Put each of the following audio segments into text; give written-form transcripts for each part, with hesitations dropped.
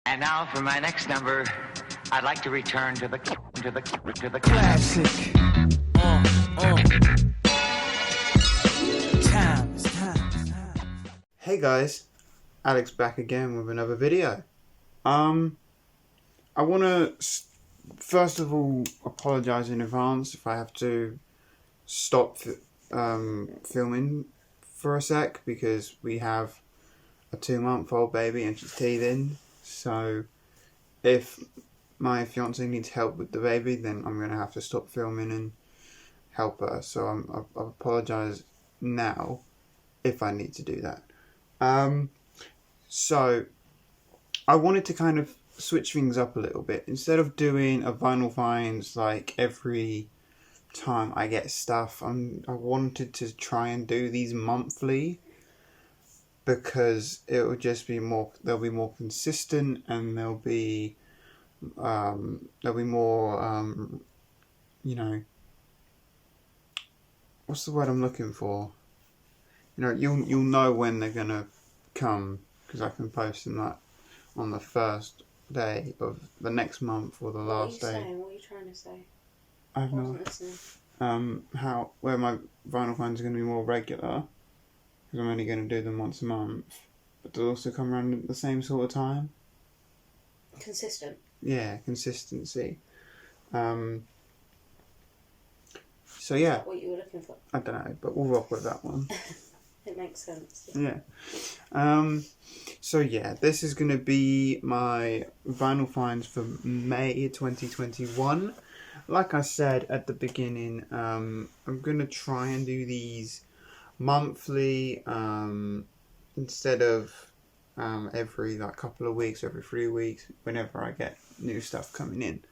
And now for my next number, I'd like to return to the classic. Time. Hey guys, Alex back again with another video. I want to first of all apologise in advance if I have to stop filming for a sec, because we have a 2-month-old baby and she's teething. So if my fiance needs help with the baby, then I'm going to have to stop filming and help her. So I apologise now if I need to do that. So I wanted to kind of switch things up a little bit. Instead of doing a vinyl finds like every time I get stuff, I wanted to try and do these monthly, because it will just be more, they'll be more consistent, and they'll be more you know, what's the word I'm looking for? You know, you'll know when they're gonna come, because I can post them that on the first day of the next month or the last day. What are you trying to say? I have no where my vinyl finds are going to be more regular, because I'm only going to do them once a month, but they'll also come around at the same sort of time. Consistent. Yeah, consistency. So yeah. Is that what you were looking for? I don't know, but we'll rock with that one. It makes sense. Yeah. So yeah, this is going to be my vinyl finds for May 2021. Like I said at the beginning, I'm going to try and do these monthly, instead of every couple of weeks, every 3 weeks, whenever I get new stuff coming in.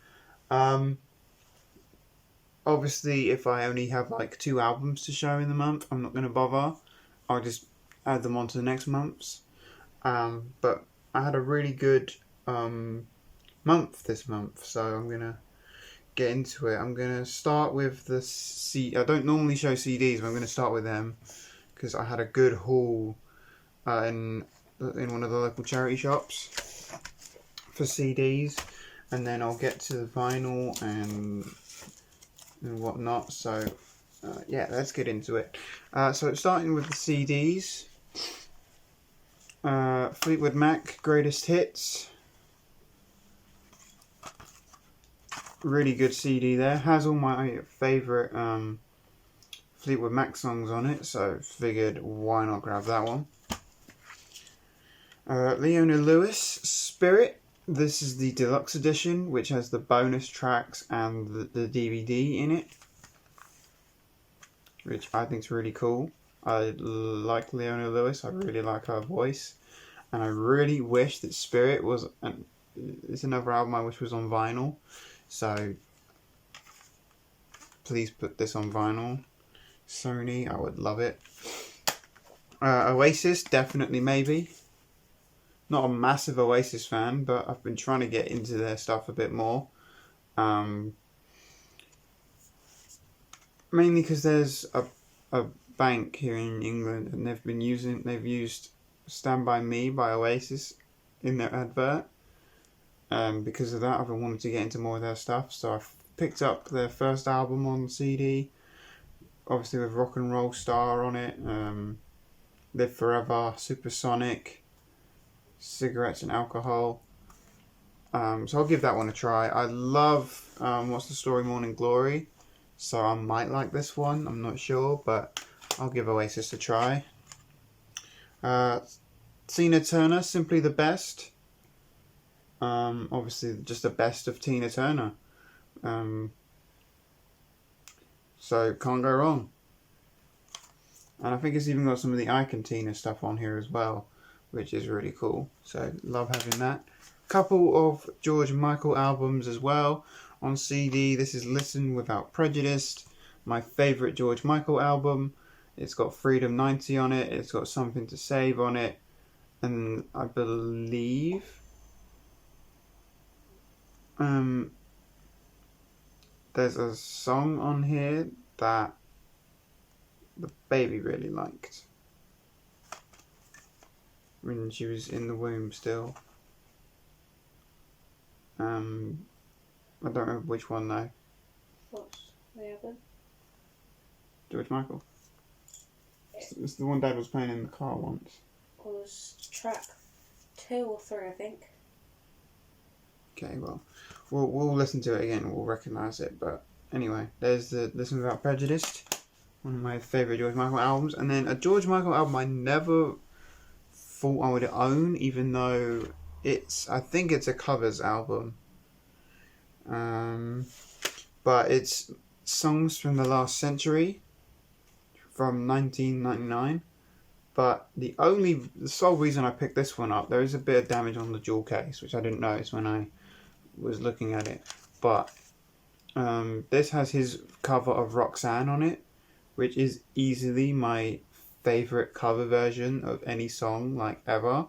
Obviously, if I only have 2 albums to show in the month, I'm not going to bother. I'll just add them on to the next month's. But I had a really good month this month, so I'm going to get into it. I'm going to start with the I don't normally show CDs, but I'm going to start with them, because I had a good haul in one of the local charity shops for CDs, and then I'll get to the vinyl and whatnot. So yeah, let's get into it. So starting with the CDs, Fleetwood Mac Greatest Hits. Really good CD there. Has all my favourite Fleetwood Mac songs on it, so figured why not grab that one. Leona Lewis, Spirit. This is the deluxe edition, which has the bonus tracks and the DVD in it, which I think is really cool. I like Leona Lewis. I really like her voice, and I really wish that Spirit was it's another album I wish was on vinyl. So please put this on vinyl, Sony. I would love it. Oasis, definitely, maybe. Not a massive Oasis fan, but I've been trying to get into their stuff a bit more. Mainly because there's a bank here in England, and they've used Stand By Me by Oasis in their advert. Because of that, I've been wanting to get into more of their stuff, so I've picked up their first album on CD, obviously with Rock and Roll Star on it, Live Forever, Supersonic, Cigarettes and Alcohol. So I'll give that one a try. I love What's the Story, Morning Glory, so I might like this one, I'm not sure, but I'll give Oasis a try. Tina Turner, Simply the Best. Obviously just the best of Tina Turner, so can't go wrong. And I think it's even got some of the Icon Tina stuff on here as well, which is really cool, so love having that. Couple of George Michael albums as well on CD. This is Listen Without Prejudice, my favourite George Michael album. It's got Freedom 90 on it, it's got Something to Save on it, and I believe there's a song on here that the baby really liked when she was in the womb still. I don't remember which one though. What's the other? George Michael. It's the one Dad was playing in the car once. Was track 2 or 3, I think. Okay, well, we'll listen to it again. We'll recognise it. But anyway, there's the Listen Without Prejudice, one of my favourite George Michael albums, and then a George Michael album I never thought I would own, even though I think it's a covers album. But it's Songs from the Last Century from 1999. But the sole reason I picked this one up, there is a bit of damage on the jewel case, which I didn't notice when I was looking at it. But this has his cover of Roxanne on it, which is easily my favourite cover version of any song, like, ever.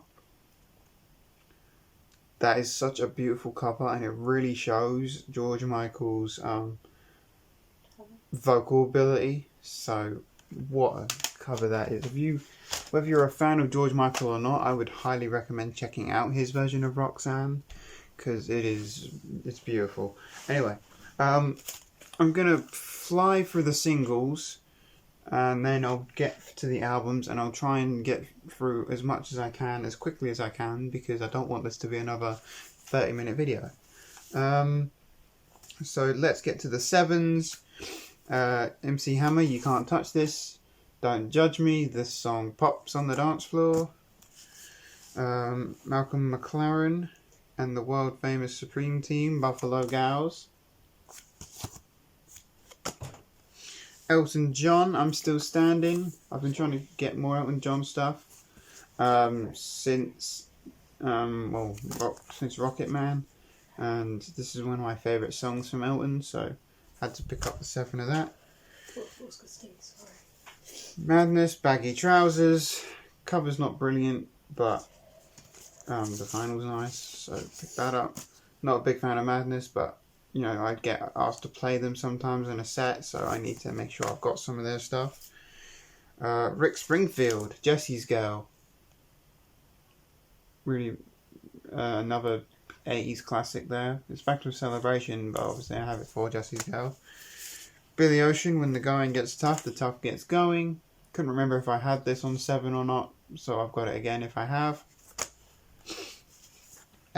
That is such a beautiful cover, and it really shows George Michael's vocal ability. So, what a cover that is. Whether you're a fan of George Michael or not, I would highly recommend checking out his version of Roxanne, because it's beautiful. Anyway, I'm gonna fly through the singles, and then I'll get to the albums, and I'll try and get through as much as I can, as quickly as I can, because I don't want this to be another 30-minute video. So let's get to the 7s. MC Hammer, You Can't Touch This. Don't Judge Me, this song pops on the dance floor. Malcolm McLaren and the world famous Supreme Team, Buffalo Gals. Elton John, I'm Still Standing. I've been trying to get more Elton John stuff since Rocket Man, and this is one of my favourite songs from Elton, so I had to pick up the 7 of that. Madness, Baggy Trousers. Cover's not brilliant, but the final's nice, so pick that up. Not a big fan of Madness, but you know, I get asked to play them sometimes in a set, so I need to make sure I've got some of their stuff. Rick Springfield, Jesse's Girl. Really, another 80s classic there. It's back to a celebration, but obviously I have it for Jesse's Girl. Billy Ocean, When the Going Gets Tough, the Tough Gets Going. Couldn't remember if I had this on 7 or not, so I've got it again if I have.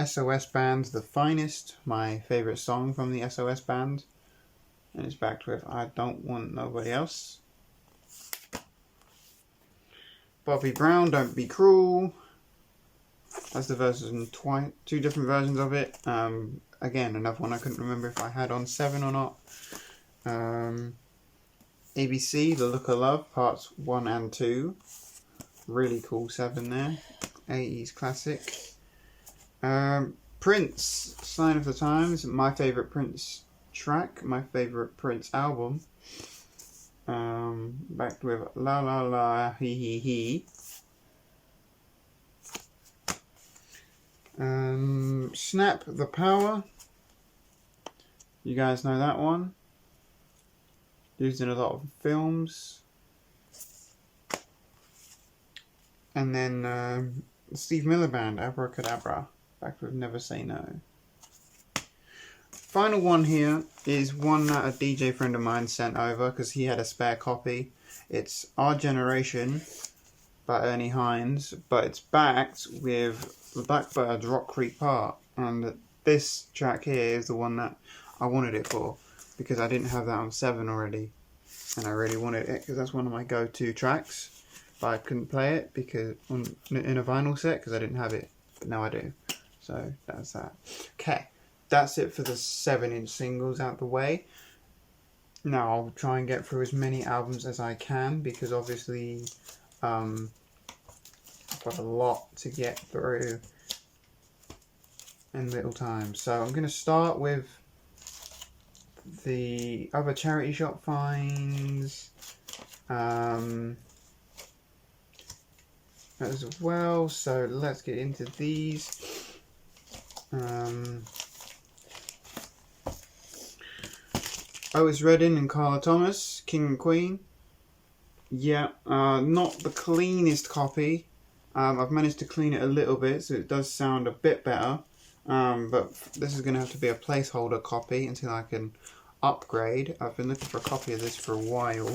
SOS Band, The Finest, my favourite song from the SOS Band. And it's backed with I Don't Want Nobody Else. Bobby Brown, Don't Be Cruel. That's the version, 2 different versions of it. Again, another one I couldn't remember if I had on 7 or not. ABC, The Look of Love, parts 1 and 2. Really cool 7 there. 80s classic. Prince, Sign of the Times, my favourite Prince track, my favourite Prince album. Backed with La La La He He He. Snap the Power. You guys know that one. Used in a lot of films. And then Steve Miller Band, Abracadabra. Back with Never Say No. Final one here is one that a DJ friend of mine sent over because he had a spare copy. It's Our Generation by Ernie Hines, but it's backed with the Blackbirds Rock Creek Park. And this track here is the one that I wanted it for because I didn't have that on 7 already. And I really wanted it because that's one of my go-to tracks. But I couldn't play it because in a vinyl set because I didn't have it. But now I do. So that's that. Okay, that's it for the 7-inch singles out the way. Now I'll try and get through as many albums as I can because obviously I've got a lot to get through in little time. So I'm going to start with the other charity shop finds as well. So let's get into these. Otis Redding and Carla Thomas, King and Queen. Yeah, not the cleanest copy. I've managed to clean it a little bit, so it does sound a bit better. But this is going to have to be a placeholder copy until I can upgrade. I've been looking for a copy of this for a while.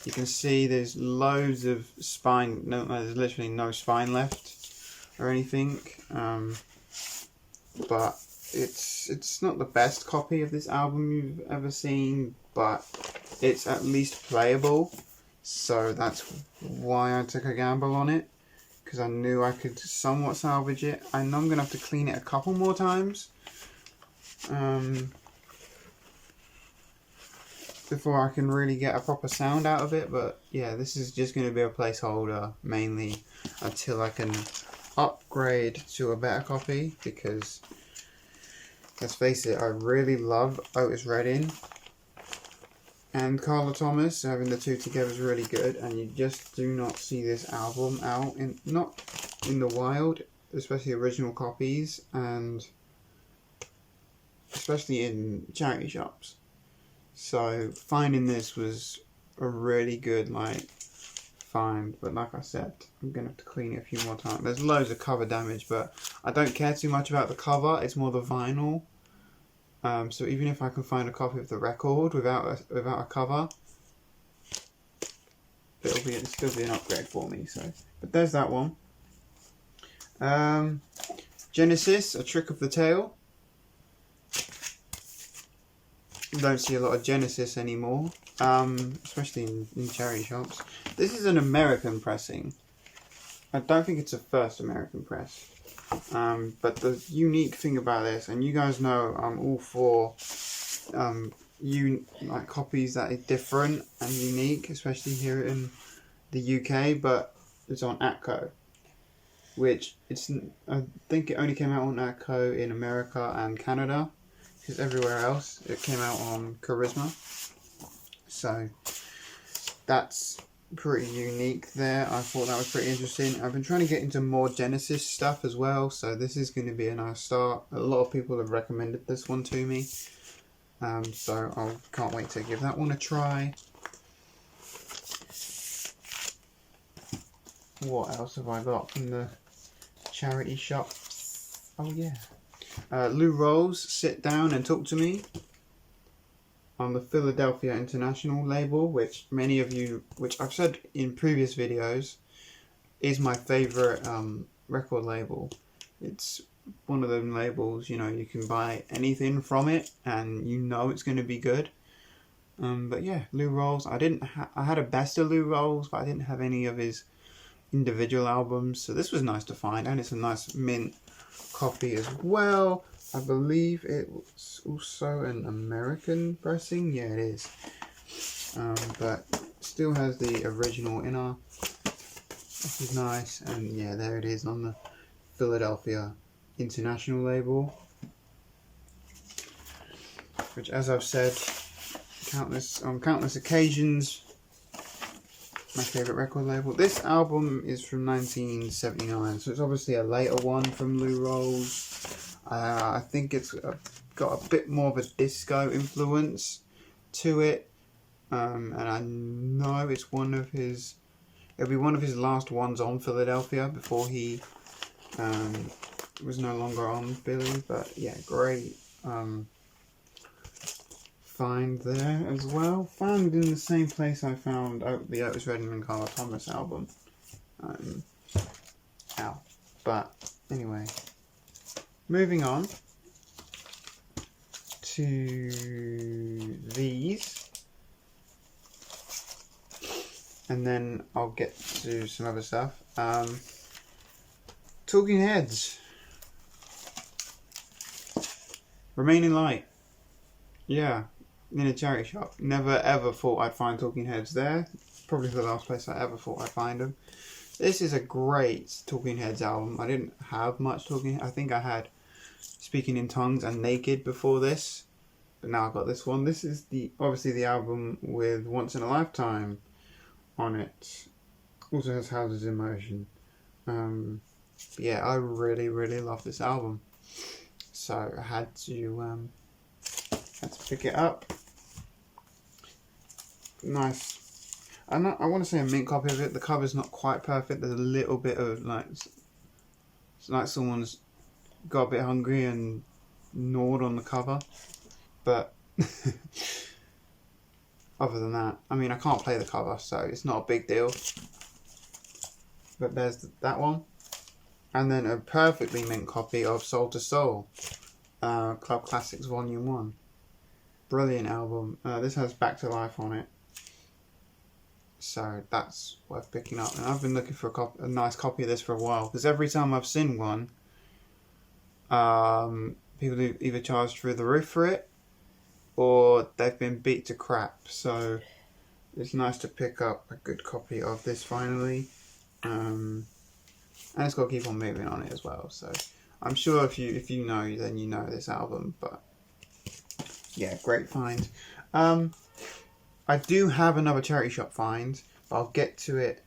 You can see there's loads of spine. No, there's literally no spine left or anything. But it's not the best copy of this album you've ever seen, but it's at least playable. So that's why I took a gamble on it, because I knew I could somewhat salvage it. I know I'm going to have to clean it a couple more times before I can really get a proper sound out of it, but yeah, this is just going to be a placeholder mainly until I can upgrade to a better copy, because let's face it, I really love Otis Redding and Carla Thomas. Having the two together is really good, and you just do not see this album out not in the wild, especially original copies, and especially in charity shops. So finding this was a really good find, but like I said, I'm gonna have to clean it a few more times. There's loads of cover damage, but I don't care too much about the cover. It's more the vinyl. So even if I can find a copy of the record without a cover, it'll still be an upgrade for me. So, but there's that one. Genesis, A Trick of the Tail. Don't see a lot of Genesis anymore, especially in charity shops. This is an American pressing. I don't think it's a first American press. But the unique thing about this, and you guys know I'm all for copies that are different and unique, especially here in the UK, but it's on Atco, which I think it only came out on Atco in America and Canada, because everywhere else it came out on Charisma. So that's pretty unique there. I thought that was pretty interesting. I've been trying to get into more Genesis stuff as well, so this is going to be a nice start. A lot of people have recommended this one to me, so I can't wait to give that one a try. What else have I got from the charity shop? Oh yeah, Lou Rawls, Sit Down and Talk to Me, on the Philadelphia International label, which many of you, which I've said in previous videos, is my favourite record label. It's one of them labels, you know, you can buy anything from it and you know it's going to be good. But yeah, Lou Rawls, I had a best of Lou Rawls, but I didn't have any of his individual albums, so this was nice to find, and it's a nice mint copy as well. I believe it was also an American pressing. Yeah, it is. But still has the original inner. This is nice. And yeah, there it is on the Philadelphia International label. Which, as I've said on countless occasions, my favourite record label. This album is from 1979, so it's obviously a later one from Lou Rawls. I think it's got a bit more of a disco influence to it, and I know it's it'll be one of his last ones on Philadelphia before he was no longer on Philly. But yeah, great find there as well. Found in the same place I found the Otis Redding and Carla Thomas album. But anyway. Moving on to these, and then I'll get to some other stuff. Talking Heads, Remain in Light. Yeah, in a charity shop. Never ever thought I'd find Talking Heads there. Probably the last place I ever thought I'd find them. This is a great Talking Heads album. I didn't have much Talking Heads. I think I had Speaking in Tongues and Naked before this, but now I've got this one. This is obviously the album with Once in a Lifetime on it. Also has Houses in Motion. But yeah, I really, really love this album. So I had to pick it up. Nice. I want to say a mint copy of it. The cover's not quite perfect. There's a little bit of it's like someone's got a bit hungry and gnawed on the cover. But other than that, I mean, I can't play the cover, so it's not a big deal. But there's that one. And then a perfectly mint copy of Soul to Soul, Club Classics Volume 1. Brilliant album. This has Back to Life on it. So that's worth picking up. And I've been looking for a nice copy of this for a while. Because every time I've seen one, people either charged through the roof for it, or they've been beat to crap. So it's nice to pick up a good copy of this finally. And it's got Keep On Moving on it as well. So I'm sure if you know, then you know this album. But yeah, great find. I do have another charity shop find, but I'll get to it.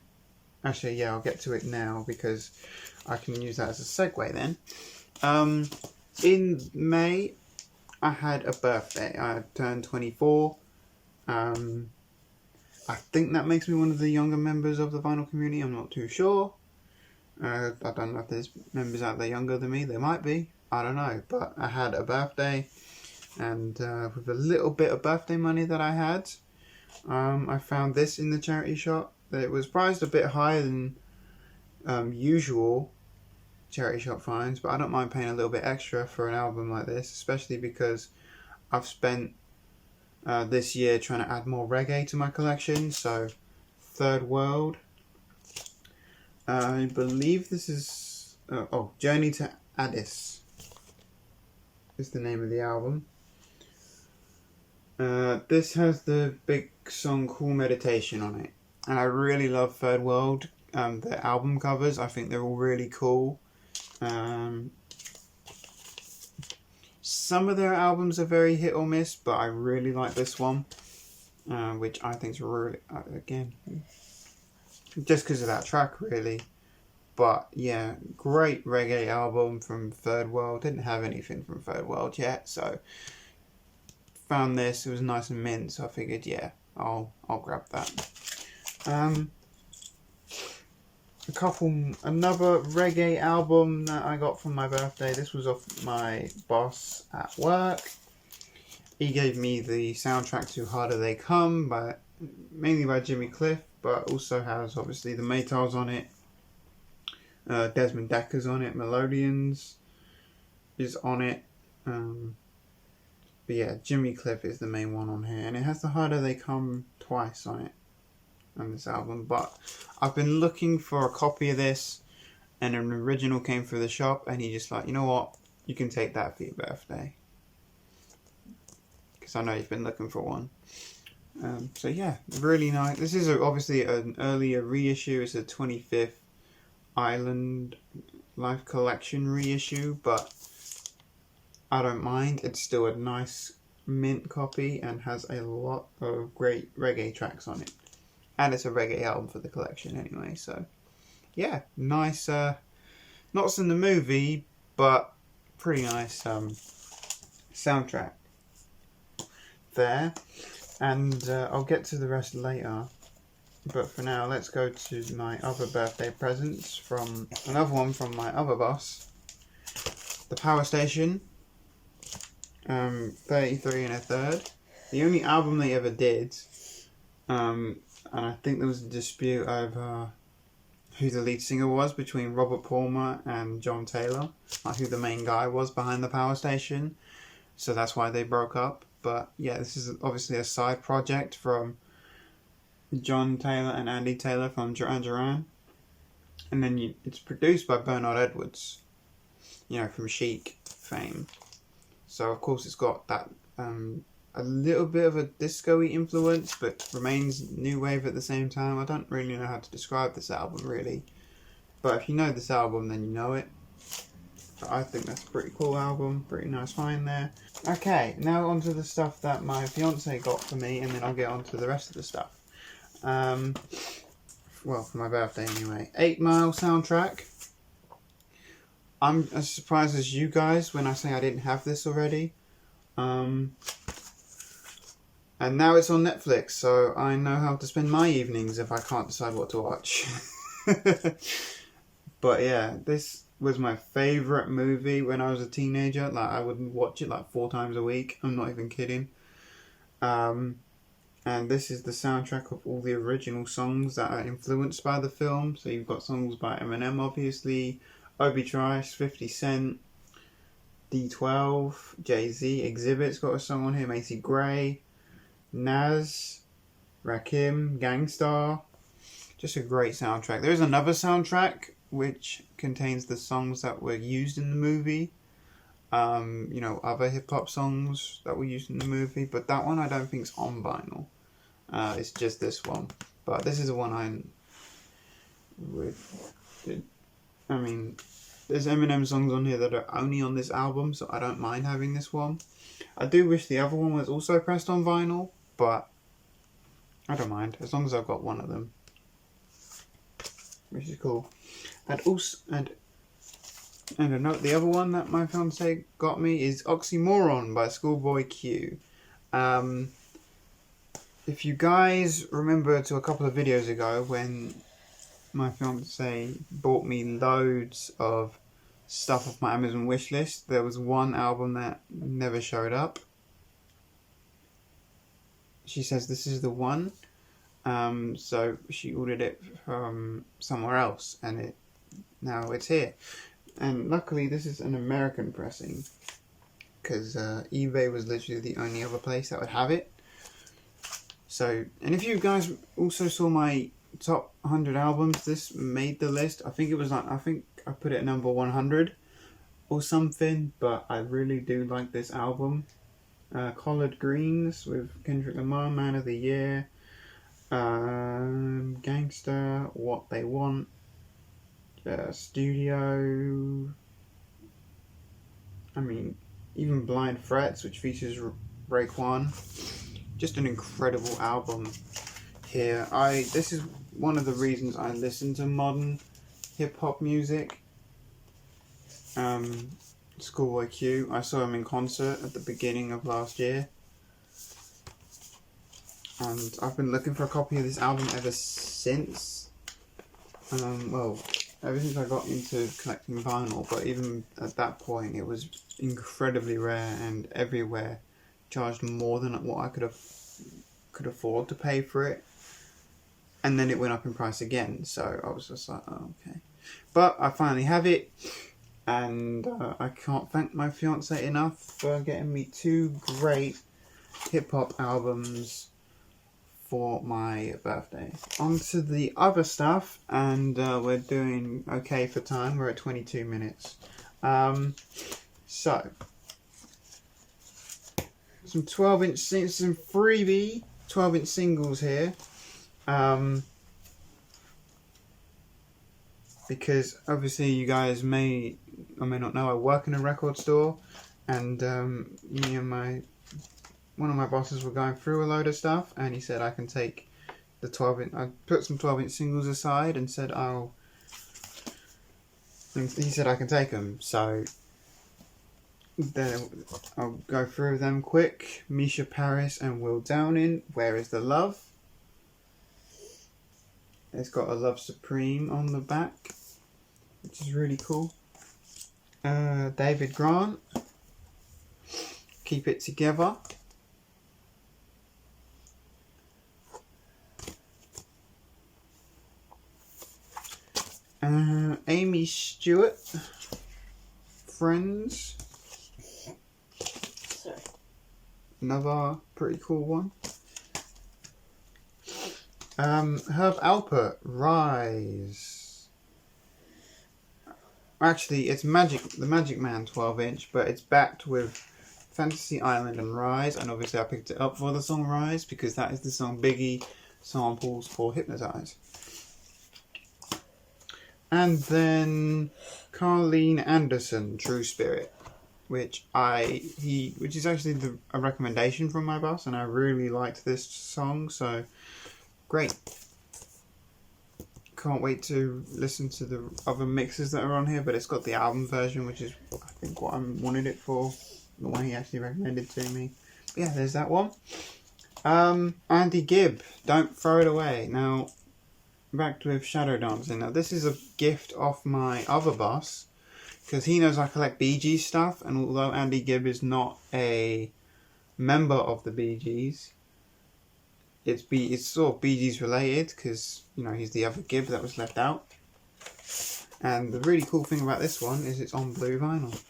Actually, yeah, I'll get to it now because I can use that as a segue then. In May, I had a birthday. I turned 24. I think that makes me one of the younger members of the vinyl community. I'm not too sure. I don't know if there's members out there younger than me. There might be. I don't know. But I had a birthday, and with a little bit of birthday money that I had, I found this in the charity shop. It was priced a bit higher than usual charity shop finds, but I don't mind paying a little bit extra for an album like this, especially because I've spent this year trying to add more reggae to my collection. So Third World, I believe this is Journey to Addis is the name of the album. This has the big song Cool Meditation on it, and I really love Third World. The album covers, I think they're all really cool. Some of their albums are very hit or miss, but I really like this one, which I think is really, again, just because of that track really. But yeah, great reggae album from Third World. Didn't have anything from Third World yet, so found this. It was nice and mint, so I figured, yeah, I'll grab that. Another reggae album that I got from my birthday. This was off my boss at work. He gave me the soundtrack to Harder They Come, mainly by Jimmy Cliff, but also has obviously the Maytals on it. Desmond Decker's on it. Melodians is on it. But yeah, Jimmy Cliff is the main one on here, and it has the Harder They Come twice on it. On this album, but I've been looking for a copy of this, and an original came through the shop, and he just like, you know what, you can take that for your birthday, because I know you've been looking for one. So yeah, really nice. This is obviously an earlier reissue. It's a 25th Island Life Collection reissue, but I don't mind. It's still a nice mint copy and has a lot of great reggae tracks on it. And it's a reggae album for the collection anyway, so yeah, nice, not in the movie, but pretty nice soundtrack there. And I'll get to the rest later, but for now, let's go to my other birthday presents from another one from my other boss, The Power Station, 33 1/3, the only album they ever did. And I think there was a dispute over who the lead singer was between Robert Palmer and John Taylor, like who the main guy was behind the Power Station. So that's why they broke up. But yeah, this is obviously a side project from John Taylor and Andy Taylor from Duran Duran. And then it's produced by Bernard Edwards, from Chic fame. So of course it's got that a little bit of a disco-y influence, but remains new wave at the same time. I don't really know how to describe this album, really. But if you know this album, then you know it. But I think that's a pretty cool album. Pretty nice find there. Okay, now onto the stuff that my fiance got for me, and then I'll get on to the rest of the stuff. Well, for my birthday anyway. 8 Mile soundtrack. I'm as surprised as you guys when I say I didn't have this already. And now it's on Netflix, so I know how to spend my evenings if I can't decide what to watch. But yeah, this was my favourite movie when I was a teenager. Like, I would watch it like 4 times a week. I'm not even kidding. And this is the soundtrack of all the original songs that are influenced by the film. So you've got songs by Eminem, obviously, Obi Trice, 50 Cent, D12, Jay-Z, Exhibit's got a song on here, Macy Gray, Nas, Rakim, Gangstar. Just a great soundtrack. There is another soundtrack which contains the songs that were used in the movie. Other hip-hop songs that were used in the movie. But that one I don't think is on vinyl. It's just this one. But this is the one there's Eminem songs on here that are only on this album, so I don't mind having this one. I do wish the other one was also pressed on vinyl, but I don't mind, as long as I've got one of them. Which is cool. And the other one that my fiance got me is Oxymoron by Schoolboy Q. If you guys remember to a couple of videos ago when my fiance bought me loads of stuff off my Amazon wishlist, there was one album that never showed up. She says this is the one. So she ordered it from somewhere else, and now it's here. And luckily this is an American pressing, because eBay was literally the only other place that would have it. So, and if you guys also saw my top 100 albums, this made the list. I think I put it at number 100 or something, but I really do like this album. Collard Greens with Kendrick Lamar, Man of the Year, Gangster, What They Want, Studio, even Blind Frets, which features Raekwon. Just an incredible album here. This is one of the reasons I listen to modern hip-hop music. Schoolboy Q, I saw him in concert at the beginning of last year. And I've been looking for a copy of this album ever since. Ever since I got into collecting vinyl, but even at that point it was incredibly rare, and everywhere charged more than what I could afford to pay for it. And then it went up in price again, so I was just like, oh, okay. But I finally have it, and I can't thank my fiance enough for getting me 2 great hip-hop albums for my birthday. On to the other stuff, and we're doing okay for time. We're at 22 minutes. So, some 12-inch, some freebie 12-inch singles here. Because obviously you guys may or may not know I work in a record store, and me and one of my bosses were going through a load of stuff, and he said I can take the 12-inch. I put some 12-inch singles aside and said he said I can take them. So then I'll go through them quick. Misha Paris and Will Downing, Where Is the Love? It's got a Love Supreme on the back, which is really cool. David Grant, Keep It Together. Amy Stewart, Friends. Sorry. Another pretty cool one. Herb Alpert, Rise. Actually, it's the Magic Man 12-inch, but it's backed with Fantasy Island and Rise, and obviously I picked it up for the song Rise, because that is the song Biggie samples for Hypnotize. And then Carleen Anderson, True Spirit, which is actually a recommendation from my boss, and I really liked this song, so great. Can't wait to listen to the other mixes that are on here, but it's got the album version, which is I think what I wanted it for, the one he actually recommended to me. But yeah, there's that one. Andy Gibb, Don't Throw It Away. Now, back with Shadow Dancing. Now, this is a gift off my other boss, because he knows I collect Bee Gees stuff, and although Andy Gibb is not a member of the Bee Gees, it's sort of Bee Gees related, because, you know, he's the other Gibb that was left out. And the really cool thing about this one is it's on blue vinyl.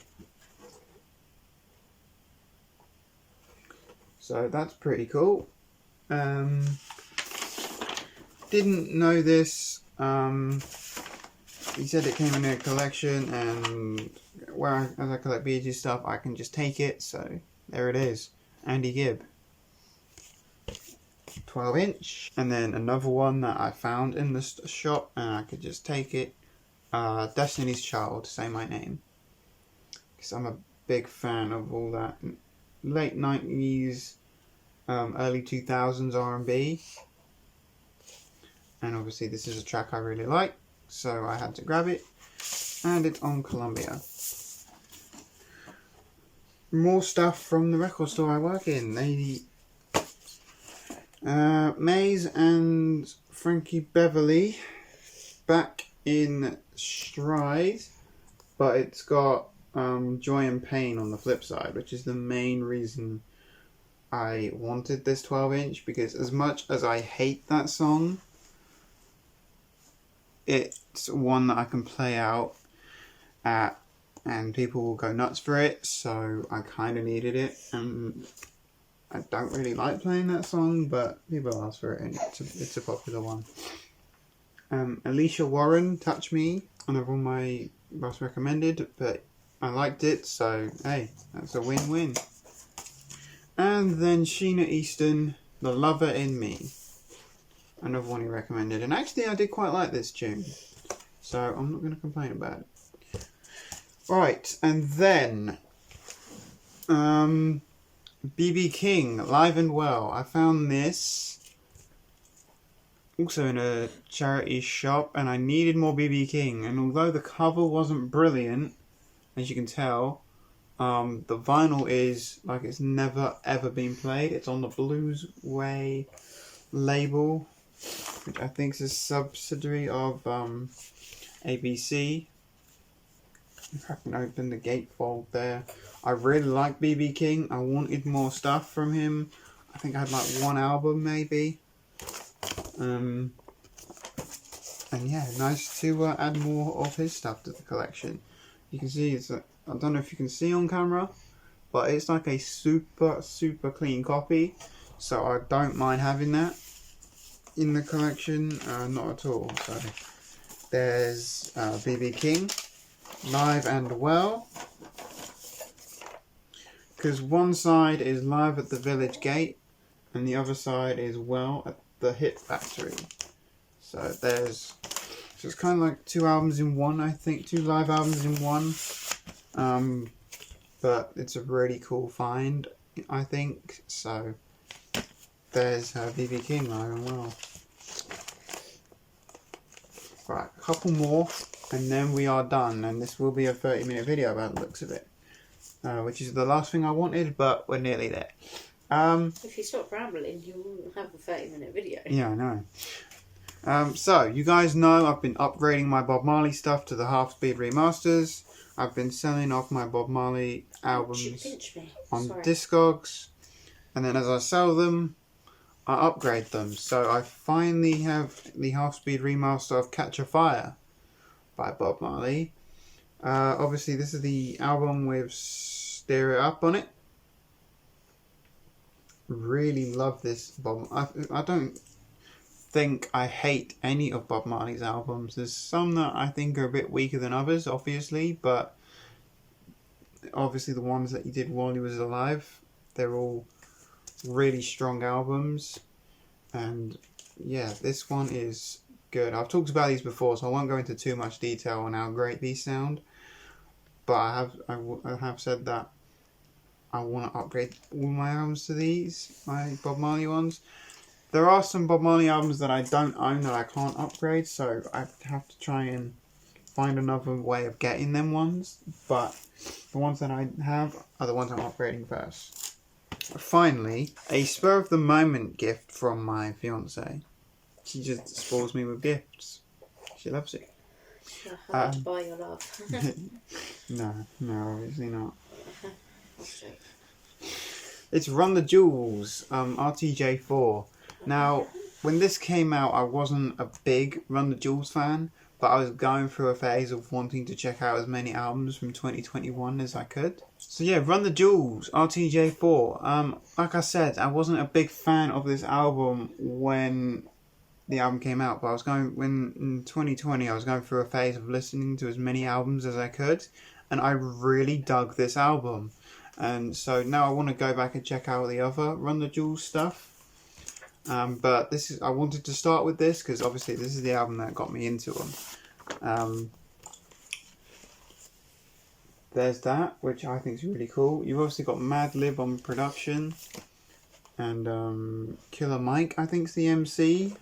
So that's pretty cool. Didn't know this. He said it came in a collection, and as I collect Bee Gees stuff, I can just take it. So there it is, Andy Gibb, 12-inch. And then another one that I found in the shop, and I could just take it. Destiny's Child, Say My Name, because I'm a big fan of all that late 90s, early 2000s R&B, and obviously this is a track I really like, so I had to grab it, and it's on Columbia. More stuff from the record store I work in. Maze and Frankie Beverly back in stride, but it's got Joy and Pain on the flip side, which is the main reason I wanted this 12-inch, because as much as I hate that song, it's one that I can play out at and people will go nuts for it, so I kind of needed it. And I don't really like playing that song, but people ask for it, and it's a popular one. Alicia Warren, Touch Me, another one my boss recommended, but I liked it, so hey, that's a win-win. And then Sheena Easton, The Lover in Me, another one he recommended, and actually I did quite like this tune, so I'm not going to complain about it. Right, and then BB King, Live and Well. I found this also in a charity shop, and I needed more BB King, and although the cover wasn't brilliant, as you can tell, the vinyl is like it's never ever been played. It's on the Blues Way label, which I think is a subsidiary of ABC. If I can open the gatefold there. I really like BB King. I wanted more stuff from him. I think I had like one album maybe. And yeah, nice to add more of his stuff to the collection. You can see it's I don't know if you can see on camera, but it's like a super clean copy, so I don't mind having that in the collection, not at all. So there's BB King, Live and Well, because one side is Live at the Village Gate and the other side is Well at the Hit Factory. So it's kind of like two albums in one, I think, two live albums in one. But it's a really cool find, I think. So there's BB King, Live and Well. Right, a couple more, and then we are done. And this will be a 30-minute video about the looks of it, which is the last thing I wanted, but we're nearly there. If you stop rambling, you won't have a 30-minute video. Yeah, I know. So, you guys know I've been upgrading my Bob Marley stuff to the half-speed remasters. I've been selling off my Bob Marley albums on Discogs. And then as I sell them, I upgrade them. So I finally have the half-speed remaster of Catch a Fire by Bob Marley. Obviously, this is the album with Stir It Up on it. Really love this Bob. I don't think I hate any of Bob Marley's albums. There's some that I think are a bit weaker than others, obviously, but obviously the ones that he did while he was alive, they're all really strong albums. And yeah, this one is good. I've talked about these before, so I won't go into too much detail on how great these sound, but I have said that I want to upgrade all my albums to these, my Bob Marley ones. There are some Bob Marley albums that I don't own that I can't upgrade, so I have to try and find another way of getting them ones. But the ones that I have are the ones I'm upgrading first. Finally, a spur of the moment gift from my fiance. She just spoils me with gifts. She loves it. I had to buy your love. No, obviously not. That's true. It's Run the Jewels, RTJ4. Now, when this came out, I wasn't a big Run the Jewels fan, but I was going through a phase of wanting to check out as many albums from 2021 as I could. So yeah, Run the Jewels, RTJ4. Like I said, I wasn't a big fan of this album when the album came out, but in 2020 I was going through a phase of listening to as many albums as I could, and I really dug this album. And so now I want to go back and check out the other Run the Jewels stuff. But I wanted to start with this because obviously this is the album that got me into them. There's that, which I think is really cool. You've obviously got Madlib on production, and Killer Mike, I think, is the MC,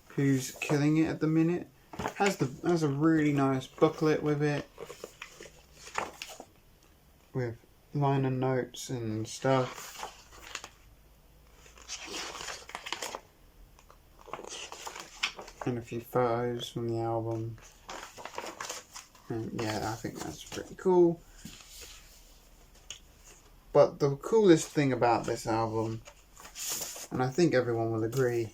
who's killing it at the minute. Has a really nice booklet with it, with liner notes and stuff. And a few photos from the album. And yeah, I think that's pretty cool. But the coolest thing about this album, and I think everyone will agree,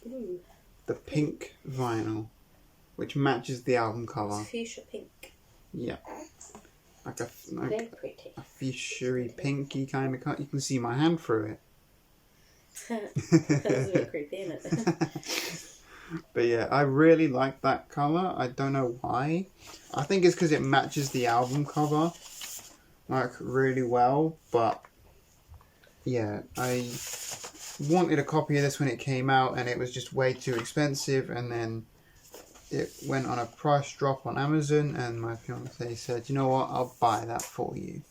the pink vinyl, which matches the album cover. It's fuchsia pink. Yeah. Very pretty. A fuchsia pinky kind of cut. You can see my hand through it. That's a bit creepy, isn't it? But yeah, I really like that colour. I don't know why. I think it's because it matches the album cover like really well. But yeah, I wanted a copy of this when it came out, and it was just way too expensive. And then it went on a price drop on Amazon, and my fiance said, "You know what? I'll buy that for you."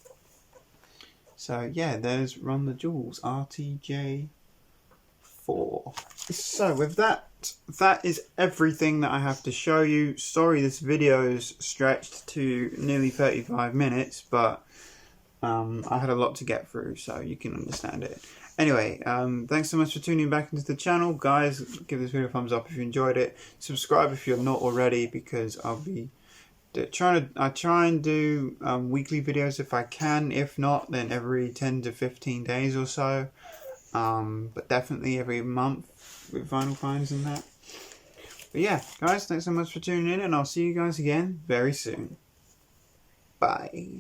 So yeah, there's Run the Jewels, RTJ4. So with that is everything that I have to show you. Sorry this video's stretched to nearly 35 minutes, but I had a lot to get through, so you can understand it. Anyway, thanks so much for tuning back into the channel. Guys, give this video a thumbs up if you enjoyed it. Subscribe if you're not already, because I'll be I try and do weekly videos if I can. If not, then every 10 to 15 days or so. But definitely every month with Vinyl Finds and that. But yeah, guys, thanks so much for tuning in, and I'll see you guys again very soon. Bye.